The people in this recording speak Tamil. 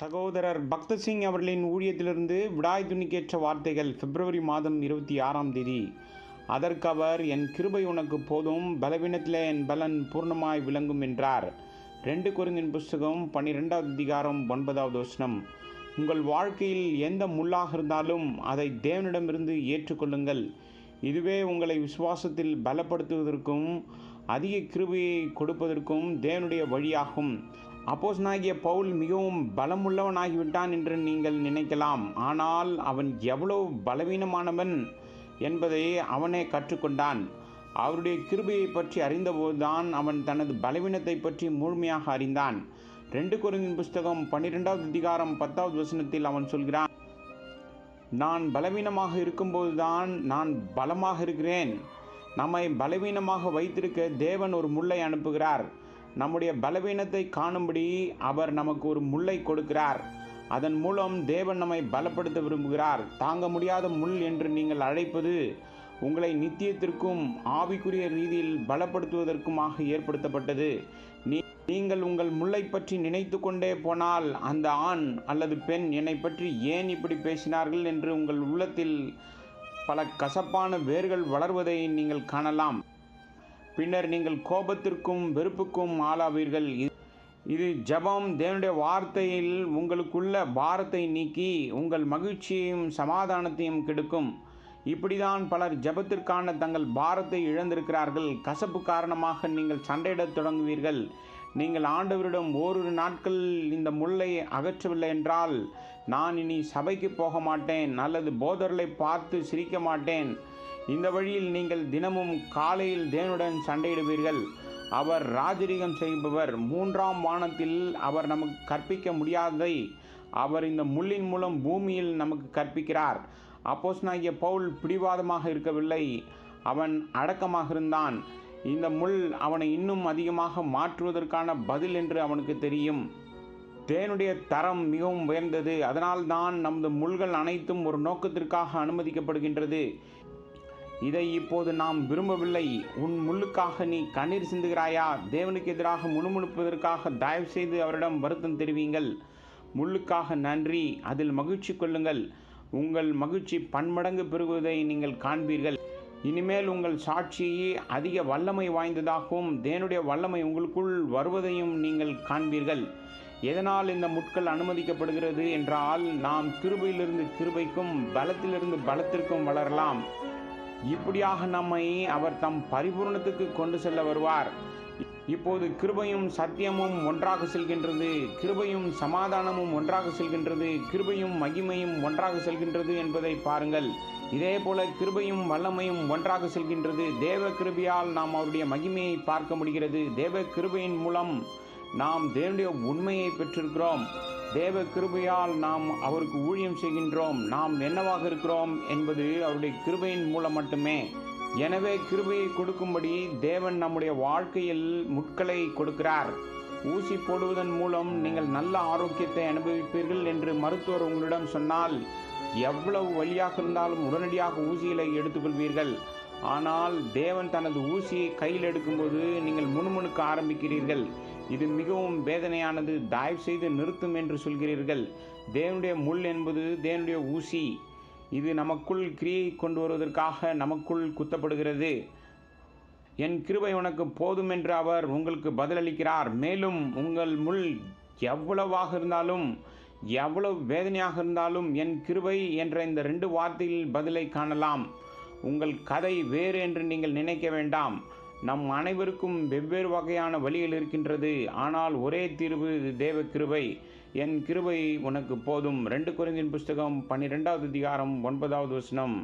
சகோதரர் பக்தசிங் அவர்களின் ஊழியத்திலிருந்து விடாய் துணிக்கேற்ற வார்த்தைகள் பிப்ரவரி மாதம் 26ஆம் தேதி. அதற்கு அவர், என் கிருபை உனக்கு போதும், பலவீனத்திலே என் பலன் பூர்ணமாய் விளங்கும் என்றார். 2 கொரிந்தியர் புஸ்தகம் 12வது அதிகாரம் 9வது வசனம். உங்கள் வாழ்க்கையில் எந்த முள்ளாக இருந்தாலும் அதை தேவனிடமிருந்து ஏற்றுக்கொள்ளுங்கள். இதுவே உங்களை விசுவாசத்தில் பலப்படுத்துவதற்கும் அதிக கிருபையை கொடுப்பதற்கும் தேவனுடைய வழியாகும். அப்போஸ்தலனாகிய பவுல் மிகவும் பலமுள்ளவனாகிவிட்டான் என்று நீங்கள் நினைக்கலாம். ஆனால் அவன் எவ்வளவு பலவீனமானவன் என்பதை அவனே கற்றுக்கொண்டான். அவருடைய கிருபையை பற்றி அறிந்தபோதுதான் அவன் தனது பலவீனத்தை பற்றி முழுமையாக அறிந்தான். 2 கொரிந்தியர் புஸ்தகம் 12வது அதிகாரம் 10வது வசனத்தில் அவன் சொல்கிறான், நான் பலவீனமாக இருக்கும்போதுதான் நான் பலமாக இருக்கிறேன். நம்மை பலவீனமாக வைத்திருக்க தேவன் ஒரு முள்ளை அனுப்புகிறார். நம்முடைய பலவீனத்தை காணும்படி அவர் நமக்கு ஒரு முள்ளை கொடுக்கிறார். அதன் மூலம் தேவன் நம்மை பலப்படுத்த விரும்புகிறார். தாங்க முடியாத முள் என்று நீங்கள் அழைப்பது உங்களை நித்தியத்திற்கும் ஆவிக்குரிய ரீதியில் பலப்படுத்துவதற்குமாக ஏற்படுத்தப்பட்டது. நீங்கள் உங்கள் முள்ளை பற்றி நினைத்து கொண்டே போனால் அந்த ஆண் அல்லது பெண் என்னை பற்றி ஏன் இப்படி பேசினார்கள் என்று உங்கள் உள்ளத்தில் பல கசப்பான வேர்கள் வளர்வதை நீங்கள் காணலாம். பின்னர் நீங்கள் கோபத்திற்கும் வெறுப்புக்கும் ஆளாவீர்கள். இது ஜெபம் தேவனுடைய வார்த்தையில் உங்களுக்குள்ள பாரத்தை நீக்கி உங்கள் மகிழ்ச்சியையும் சமாதானத்தையும் கெடுக்கும். இப்படிதான் பலர் ஜெபத்திற்கான தங்கள் பாரத்தை இழந்திருக்கிறார்கள். கசப்பு காரணமாக நீங்கள் சண்டையிடத் தொடங்குவீர்கள். நீங்கள் ஆண்டவரிடம் ஓரிரு நாட்கள் இந்த முள்ளை அகற்றவில்லை என்றால் நான் இனி சபைக்கு போக மாட்டேன் அல்லது போதர்களை பார்த்து சிரிக்க மாட்டேன். இந்த வழியில் நீங்கள் தினமும் காலையில் தேவனுடன் சண்டையிடுவீர்கள். அவர் ராஜரீகம் செய்பவர். 3ஆம் வானத்தில் அவர் நமக்கு கற்பிக்க முடியாததை அவர் இந்த முள்ளின் மூலம் பூமியில் நமக்கு கற்பிக்கிறார். அப்போஸ்தலனாகிய பவுல் பிடிவாதமாக இருக்கவில்லை, அவன் அடக்கமாக இருந்தான். இந்த முள் அவனை இன்னும் அதிகமாக மாற்றுவதற்கான பதில் என்று அவனுக்கு தெரியும். தேவனுடைய தரம் மிகவும் உயர்ந்தது. அதனால்தான் நமது முள்கள் அனைத்தும் ஒரு நோக்கத்திற்காக அனுமதிக்கப்படுகின்றது. இதை இப்போது நாம் விரும்பவில்லை. உன் முள்ளுக்காக நீ கண்ணீர் சிந்துகிறாயா? தேவனுக்கு எதிராக முணுமுணுப்பதற்காக தயவு செய்து அவரிடம் வருத்தம் தெரிவிங்கள். முள்ளுக்காக நன்றி, அதில் மகிழ்ச்சி கொள்ளுங்கள். உங்கள் மகிழ்ச்சி பன்மடங்கு பெருகுவதை நீங்கள் காண்பீர்கள். இனிமேல் உங்கள் சாட்சி அதிக வல்லமை வாய்ந்ததாகவும் தேவனுடைய வல்லமை உங்களுக்குள் வருவதையும் நீங்கள் காண்பீர்கள். எதனால் இந்த முட்கள் அனுமதிக்கப்படுகிறது என்றால், நாம் கிருபையிலிருந்து கிருபைக்கும் பலத்திலிருந்து பலத்திற்கும் வளரலாம். இப்படியாக நம்மை அவர் தம் பரிபூரணத்துக்கு கொண்டு செல்ல வருவார். இப்போது கிருபையும் சத்தியமும் ஒன்றாக செல்கின்றது. கிருபையும் சமாதானமும் ஒன்றாக செல்கின்றது. கிருபையும் மகிமையும் ஒன்றாக செல்கின்றது என்பதை பாருங்கள். இதே போல கிருபையும் வல்லமையும் ஒன்றாக செல்கின்றது. தேவ கிருபையால் நாம் அவருடைய மகிமையை பார்க்க முடிகிறது. தேவ கிருபையின் மூலம் நாம் தேவனுடைய உண்மையை பெற்றிருக்கிறோம். தேவ கிருபையால் நாம் அவருக்கு ஊழியம் செய்கின்றோம். நாம் என்னவாக இருக்கிறோம் என்பது அவருடைய கிருபையின் மூலம் மட்டுமே. எனவே கிருபையை கொடுக்கும்படி தேவன் நம்முடைய வாழ்க்கையில் முட்களை கொடுக்கிறார். ஊசி போடுவதன் மூலம் நீங்கள் நல்ல ஆரோக்கியத்தை அனுபவிப்பீர்கள் என்று மருத்துவர் உங்களிடம் சொன்னால் எவ்வளவு வலியாக இருந்தாலும் உடனடியாக ஊசிகளை எடுத்துக்கொள்வீர்கள். ஆனால் தேவன் தனது ஊசியை கையில் எடுக்கும்போது நீங்கள் முணுமுணுக்க ஆரம்பிக்கிறீர்கள். இது மிகவும் வேதனையானது, தயவு செய்து நிறுத்தும் என்று சொல்கிறீர்கள். தேவனுடைய முள் என்பது தேவனுடைய ஊசி. இது நமக்குள் கிரியை கொண்டு வருவதற்காக நமக்குள் குத்தப்படுகிறது. என் கிருபை உனக்கு போதும் என்று அவர் உங்களுக்கு பதிலளிக்கிறார். மேலும் உங்கள் முள் எவ்வளவாக இருந்தாலும் எவ்வளவு வேதனையாக இருந்தாலும் என் கிருபை என்ற இந்த 2 வார்த்தையில் பதிலை காணலாம். உங்கள் கதை வேறு என்று நீங்கள் நினைக்க வேண்டாம். நம் அனைவருக்கும் வெவ்வேறு வகையான வழிகள் இருக்கின்றது. ஆனால் ஒரே தீர்வு தேவ கிருபை. என் கிருபை உனக்கு போதும். 2 கொரிந்தியர் புஸ்தகம் 12வது அதிகாரம் 9வது வசனம்.